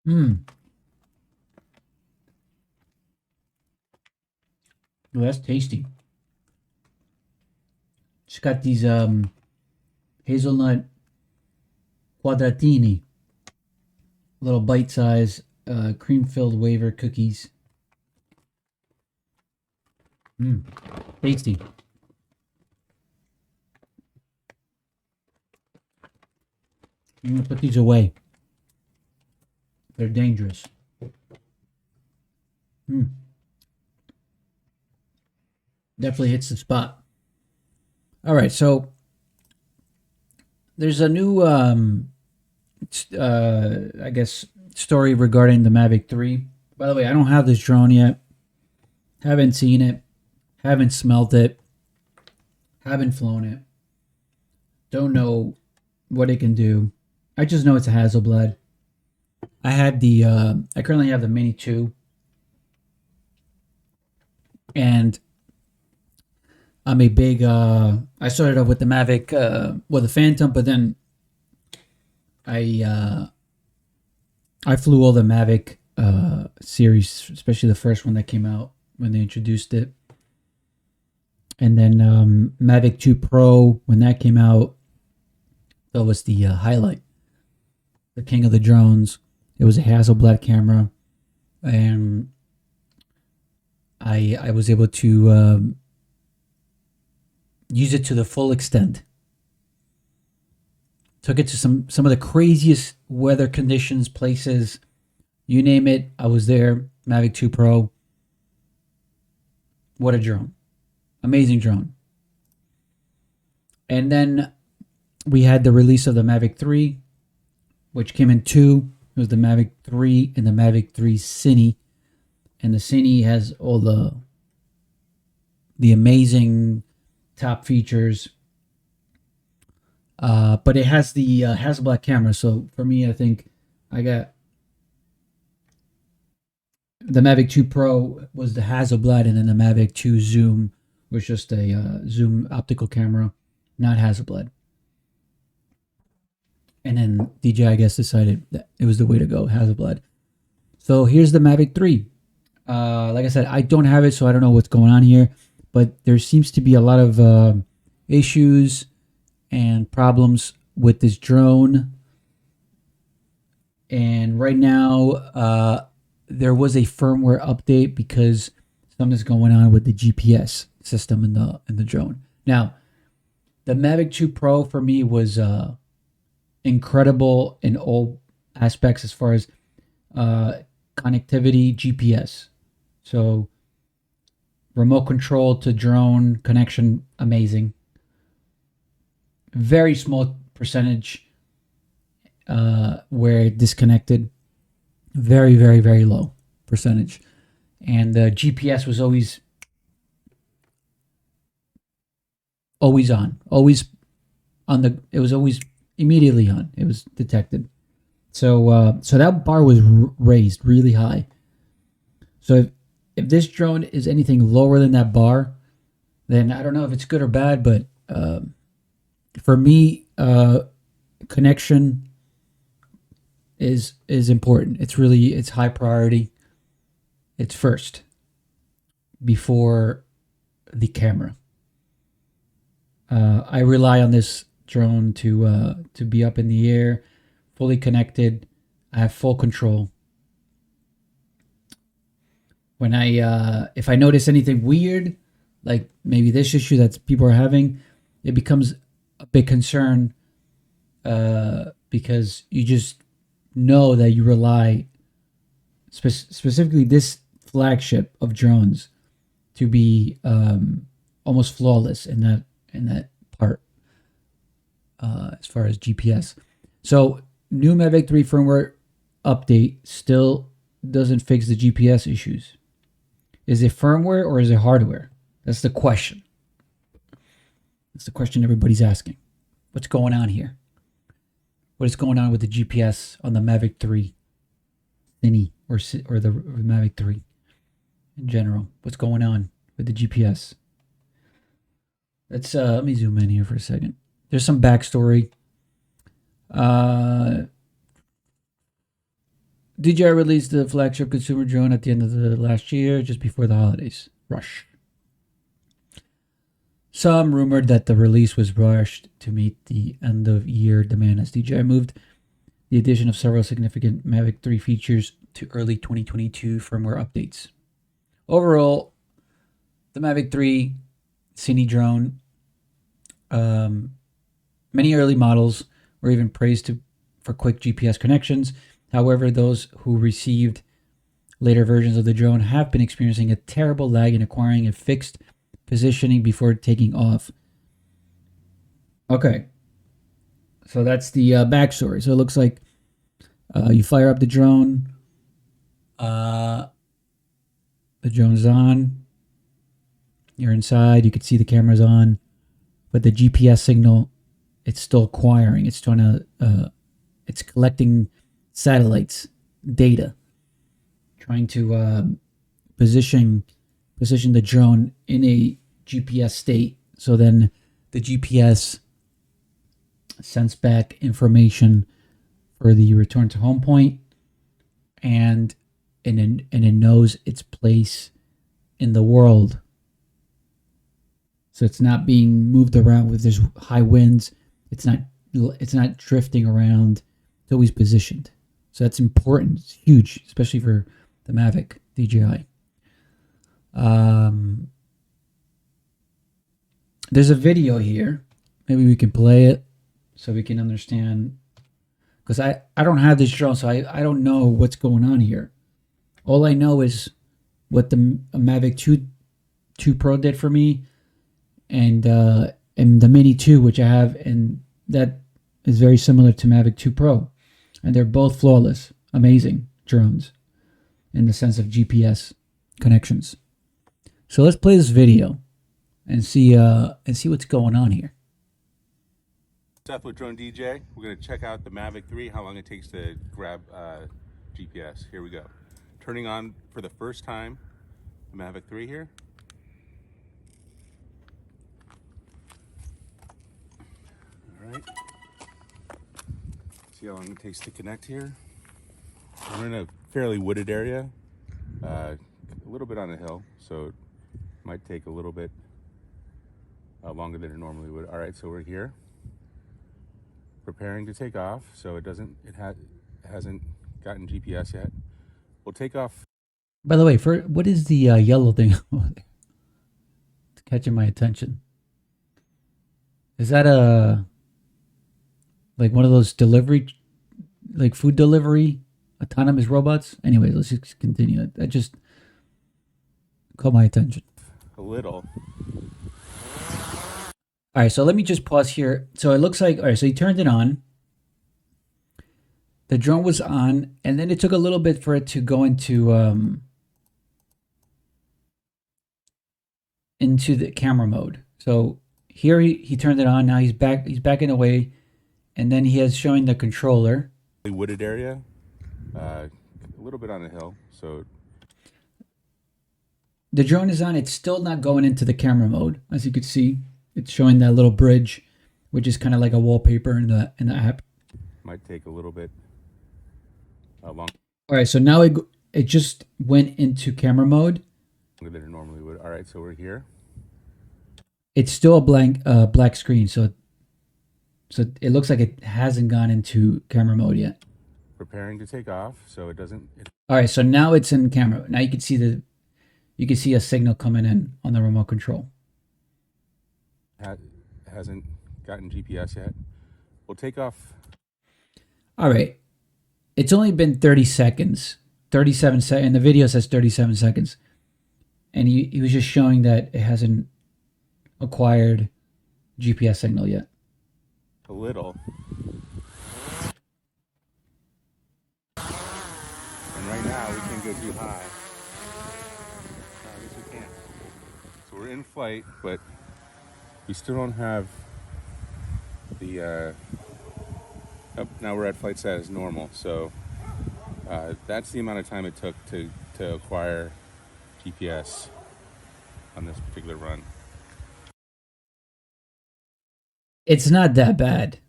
Mmm. Oh, that's tasty. It's got these hazelnut quadratini, little bite size cream filled wafer cookies. Mmm. Tasty. I'm gonna put these away. They're dangerous. Mmm. Definitely hits the spot. All right, so there's a new I guess story regarding the Mavic 3. By the way, I don't have this drone yet. Haven't seen it. Haven't smelt it. Haven't flown it. Don't know what it can do. I just know it's a Hasselblad. I currently have the Mini 2, and I'm a big I started off with the Mavic the Phantom, but then I uh I flew all the Mavic series, especially the first one that came out when they introduced it. And then Mavic 2 Pro, when that came out, that was the highlight, the king of the drones. It was a Hasselblad camera, and I was able to use it to the full extent. Took it to some of the craziest weather conditions, places, you name it. I was there. Mavic 2 Pro. What a drone! Amazing drone. And then we had the release of the Mavic 3, which came in two. It was the Mavic 3 and the Mavic 3 Cine. And the Cine has all the amazing top features. But it has the Hasselblad camera. So for me, I think I got the Mavic 2 Pro was the Hasselblad, and then the Mavic 2 Zoom was just a Zoom optical camera, not Hasselblad. And then DJI, I guess, decided that it was the way to go, Hasselblad. So here's the Mavic 3. Like I said, I don't have it, so I don't know what's going on here. But there seems to be a lot of issues and problems with this drone. And right now, there was a firmware update because something's going on with the GPS system in the drone. Now, the Mavic 2 Pro for me was incredible in all aspects as far as uh, connectivity, GPS. So remote control to drone connection, amazing. Very small percentage where it disconnected. Very, very, very low percentage. And the GPS was always on, always on the. It was always immediately on. It was detected. So that bar was raised really high. So if this drone is anything lower than that bar, then I don't know if it's good or bad. But for me, connection is important. It's high priority. It's first before the camera. I rely on this drone to be up in the air, fully connected. I have full control. When I if I notice anything weird, like maybe this issue that people are having, it becomes a big concern because you just know that you rely specifically this flagship of drones to be almost flawless in that part as far as GPS. So new Mavic 3 firmware update still doesn't fix the GPS issues. Is it firmware or is it hardware? That's the question. That's the question everybody's asking. What's going on here? What is going on with the GPS on the Mavic 3 Mini or the Mavic 3 in general? What's going on with the GPS? Let me zoom in here for a second. There's some backstory. Uh, DJI released the flagship consumer drone at the end of the last year, just before the holidays rush. Some rumored that the release was rushed to meet the end of year demand as DJI moved the addition of several significant Mavic 3 features to early 2022 firmware updates. Overall, the Mavic 3 Cine drone, many early models were even praised for quick GPS connections. However, those who received later versions of the drone have been experiencing a terrible lag in acquiring a fixed positioning before taking off. Okay, so that's the backstory. So it looks like you fire up the drone. The drone's on. You're inside. You can see the camera's on, but the GPS signal, it's still acquiring. It's trying to. It's collecting satellites data, trying to position the drone in a GPS state. So then the GPS sends back information for the return to home point, and it knows its place in the world. So it's not being moved around with there's high winds. It's not drifting around. It's always positioned. So that's important. It's huge, especially for the Mavic DJI. There's a video here. Maybe we can play it so we can understand. Because I don't have this drone, so I don't know what's going on here. All I know is what the Mavic 2 Pro did for me, and the Mini 2, which I have, and that is very similar to Mavic 2 Pro. And they're both flawless, amazing drones in the sense of GPS connections. So let's play this video and see what's going on here. Seth with Drone DJ. We're going to check out the Mavic 3, how long it takes to grab GPS. Here we go. Turning on for the first time the Mavic 3 here. All right. See how long it takes to connect here. We're in a fairly wooded area, a little bit on a hill, so it might take a little bit longer than it normally would. All right, so we're here, preparing to take off. So it hasn't gotten GPS yet. We'll take off. By the way, what is the yellow thing over there? It's catching my attention. Is that like one of those food delivery autonomous robots? Anyway, let's just continue. That just caught my attention. A little. All right, so let me just pause here. So it looks like, all right, so he turned it on. The drone was on, and then it took a little bit for it to go into the camera mode. So here he turned it on. Now he's backing away, and then he has showing the controller. A wooded area, a little bit on a hill. So the drone is on. It's still not going into the camera mode, as you can see. It's showing that little bridge, which is kind of like a wallpaper in the app. Might take a little bit long. All right, so now it just went into camera mode. Longer than it normally would. All right, so we're here. It's still a black screen, so it looks like it hasn't gone into camera mode yet. Preparing to take off, so it doesn't. All right, so now it's in camera. Now you can see a signal coming in on the remote control. Hasn't gotten GPS yet. We'll take off. All right. It's only been 30 seconds. 37 seconds. And the video says 37 seconds. And he was just showing that it hasn't acquired GPS signal yet. A little. And right now we can't go too high. I guess we can't. So we're in flight, but we still don't have the now we're at flight status normal, so that's the amount of time it took to acquire GPS on this particular run. It's not that bad.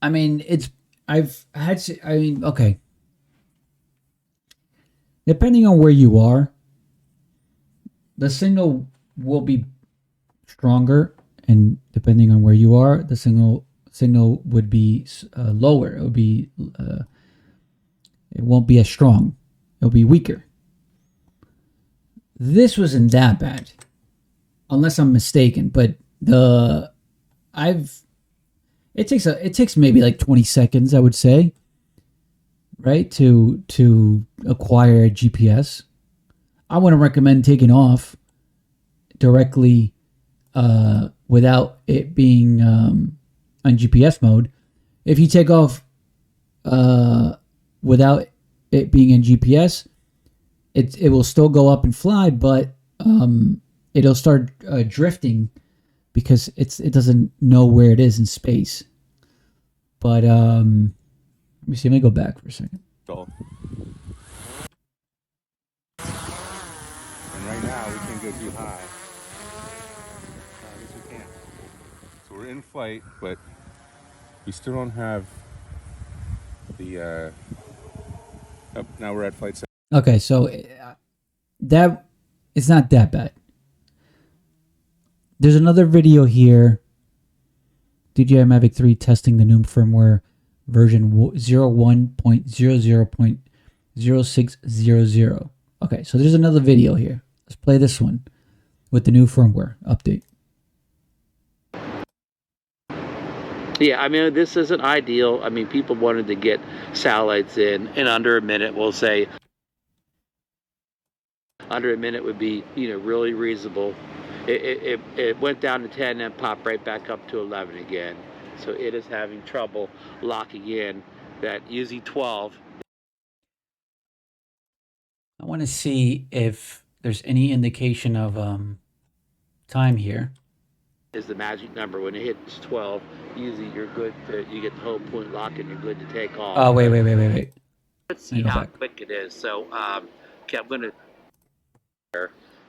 I mean, I've had, I mean, okay. Depending on where you are, the signal will be stronger, and depending on where you are, the signal would be lower. It would be, it won't be as strong. It'll be weaker. This wasn't that bad, unless I'm mistaken. But it takes maybe like 20 seconds, I would say, right, to acquire a GPS. I wouldn't recommend taking off directly without it being on GPS mode. If you take off without it being in GPS, it will still go up and fly, but it'll start drifting because it doesn't know where it is in space. But let me see. Let me go back for a second. And right now we can't go too high. I guess we can't. So we're in flight, but we still don't have the. Oh, now we're at flight 7. Okay, so that it's not that bad. There's another video here. DJI Mavic 3 testing the new firmware version 01.00.0600. Okay, so there's another video here. Let's play this one with the new firmware update. Yeah, I mean, this isn't ideal. I mean, people wanted to get satellites in under a minute. We'll say under a minute would be, really reasonable. It went down to 10 and popped right back up to 11 again. So it is having trouble locking in that using 12. I want to see if there's any indication of time here. Is the magic number. When it hits 12, usually you're good you get the whole point lock and you're good to take off. Oh, wait. Let's see how quick it is. So, okay, I'm going to.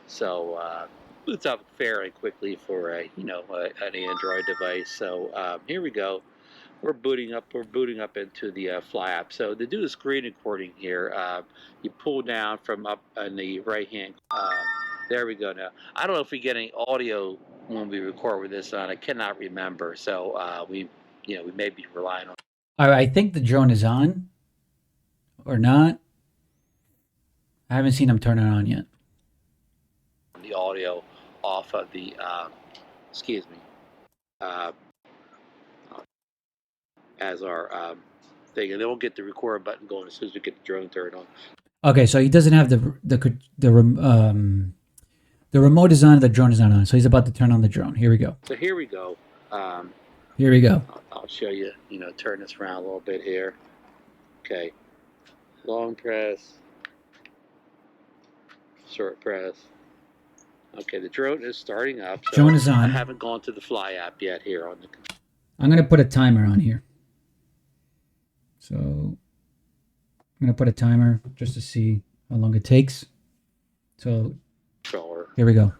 So, boots up fairly quickly for an Android device. So, here we go. We're booting up into the Fly app. So to do the screen recording here, you pull down from up on the right hand. There we go. Now I don't know if we get any audio when we record with this on. I cannot remember. So we may be relying on. All right, I think the drone is on, or not. I haven't seen him turn it on yet. The audio off of the as our thing, and then we'll get the record button going as soon as we get the drone turned on. Okay, so he doesn't have the remote is on, the drone is not on, so he's about to turn on the drone. Here we go. So here we go. Here we go. I'll show you. Turn this around a little bit here. Okay. Long press. Short press. Okay, the drone is starting up. So drone is on. I haven't gone to the Fly app yet here on the. I'm gonna put a timer on here. So I'm gonna put a timer just to see how long it takes. So here we go.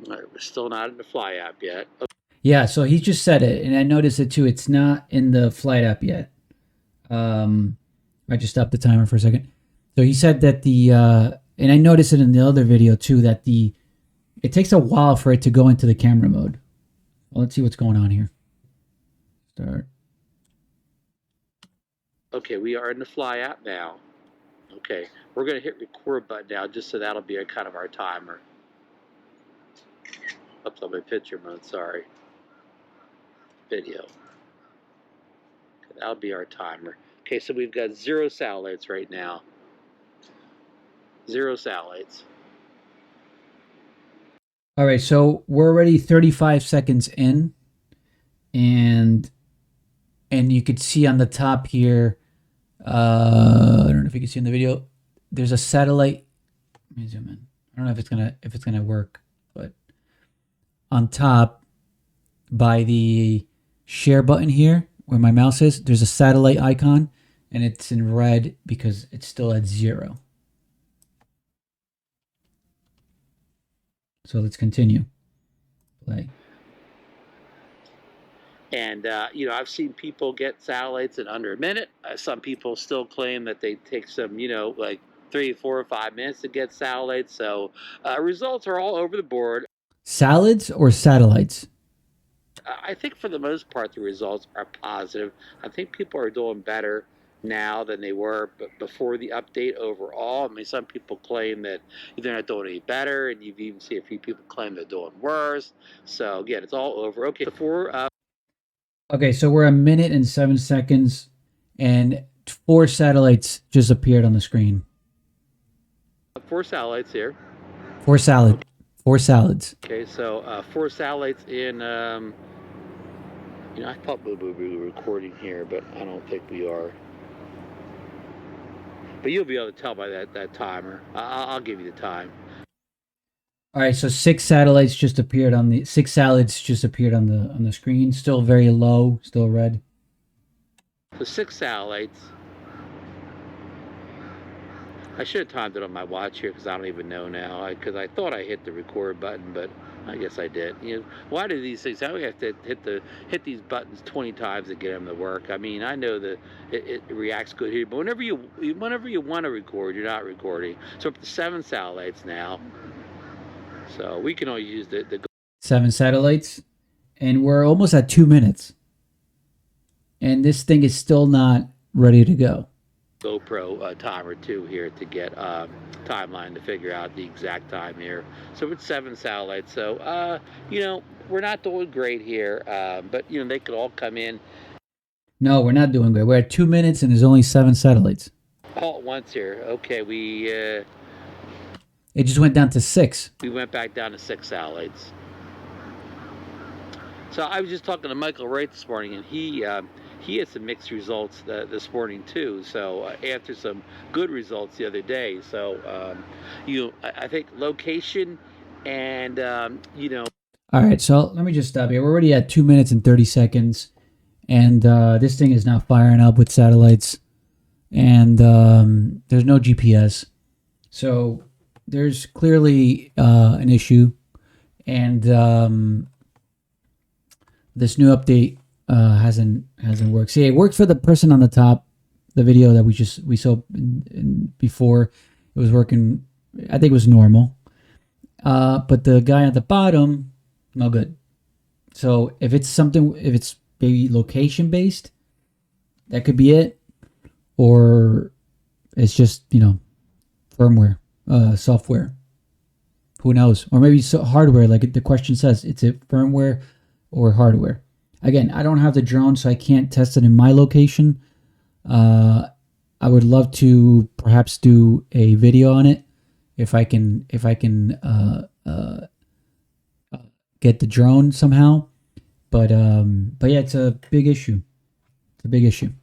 All right, we're still not in the Fly app yet. Okay. Yeah, so he just said it, and I noticed it too. It's not in the Flight app yet. I just stopped the timer for a second. So he said that and I noticed it in the other video too, that it takes a while for it to go into the camera mode. Well, let's see what's going on here. Start. Okay, we are in the Fly app now. Okay, we're going to hit record button now, just so that'll be kind of our timer. Oops, on my picture mode, sorry. Video. Okay, that'll be our timer. Okay, so we've got 0 satellites right now. 0 satellites. All right, so we're already 35 seconds in, and you could see on the top here, I don't know if you can see in the video, there's a satellite. Let me zoom in. I don't know if it's gonna work, but on top by the share button here where my mouse is, there's a satellite icon, and it's in red because it's still at 0. So let's continue. Play. And I've seen people get satellites in under a minute. Some people still claim that they take some, like 3, 4, or 5 minutes to get satellites. So results are all over the board. Salads or satellites? I think for the most part, the results are positive. I think people are doing better now than they were before the update overall. I mean, some people claim that they're not doing any better, and you've even seen a few people claim they're doing worse. So again, it's all over. Okay, Okay, so we're a minute and 7 seconds, and 4 satellites just appeared on the screen. 4 satellites here. 4 salads. Okay, so 4 satellites in. I thought we were recording here, but I don't think we are. But you'll be able to tell by that timer. I'll give you the time. All right, so 6 satellites just appeared on the 6 salads just appeared on the screen. Still very low, still red. So 6 satellites. I should have timed it on my watch here because I don't even know now. Because I thought I hit the record button, but I guess I did. Why do these things? How do we have to hit these buttons 20 times to get them to work? I mean, I know that it reacts good here, but whenever you want to record, you're not recording. So up to 7 satellites now. So we can only use the 7 satellites, and we're almost at 2 minutes, and this thing is still not ready to go. GoPro timer too here to get timeline to figure out the exact time here. So it's 7 satellites. So we're not doing great here, but they could all come in. No, we're not doing great. We're at 2 minutes, and there's only 7 satellites. All at once here. Okay, it just went down to 6. We went back down to 6 satellites. So I was just talking to Michael Wright this morning, and he had some mixed results this morning too. So after some good results the other day. So I think location and All right, so let me just stop here. We're already at 2 minutes and 30 seconds, and this thing is now firing up with satellites, and there's no GPS. So there's clearly an issue, and this new update hasn't worked. See, it worked for the person on the top, the video that we saw before. It was working. I think it was normal, but the guy at the bottom, no good. So if it's maybe location based, that could be it, or it's just firmware. Software, who knows, or maybe hardware, like the question says. It's a firmware or hardware. Again, I don't have the drone, so I can't test it in my location. I would love to perhaps do a video on it if I can get the drone somehow. But yeah, it's a big issue. It's a big issue.